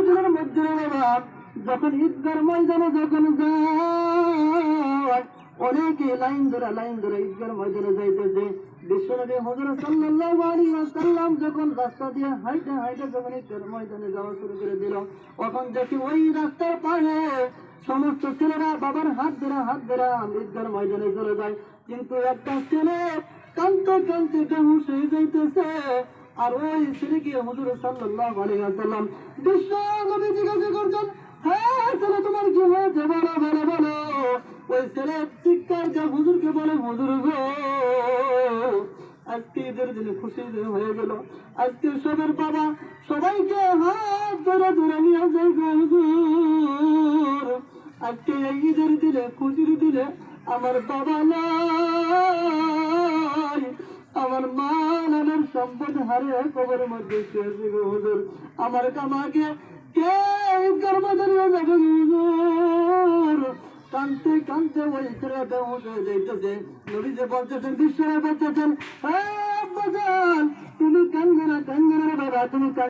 হুজুরের মধ্যে বাবা যখন ঈদগার ময়দানে যখন যায় অনেকে লাইন ধরে ঈদগার ময়দানে যাইতেছে। বিশ্বনবী হুজুর সাল্লাল্লাহু আলাইহি ওয়াসাল্লাম যখন রাস্তা দিয়ে হাইটে যখন ঈদগার ময়দানে যাওয়া শুরু করে দিল, তখন দেখি ওই রাস্তার পাশে সমস্ত ছেলেরা বাবার হাত ধরে ঈদগার ময়দানে চলে যায়। কিন্তু একটা ছেলে কানতে বেহুশ হয়ে যাইতেছে। আর ওই ছেলেকে হুজুর সাল্লাল্লাহু আলাইহি ওয়াসাল্লাম বিশ্ব নবী জিজ্ঞাসা করছেন, হ্যাঁ ছেলে তোমার কি হয়েছে, বলো। ওই ছেলে চিৎকার দিয়ে হুজুরকে বলে, হুজুর গো আজকে ঈদের দিনে খুশি হয়ে গেল, আজকে সবের বাবা সবাইকে হাত ধরে নিয়ে যায় গো হুজুর। আজকে এই ঈদের দিনে খুশির দিনে আমার বাবা নাই, আমার মা নামের সম্পদ হারে কবরের মধ্যে শুয়েছে গো হুজুর। আমার কামাকে কে গর্বতে নিয়ে যাবে হুজুর। কানতে ওই ছেলেটা উঠে যাইতেছে। নবী যে বলতেছেন, বিশ্বরা বলতেছেন, তুমি কান্দে না বাবা, তুমি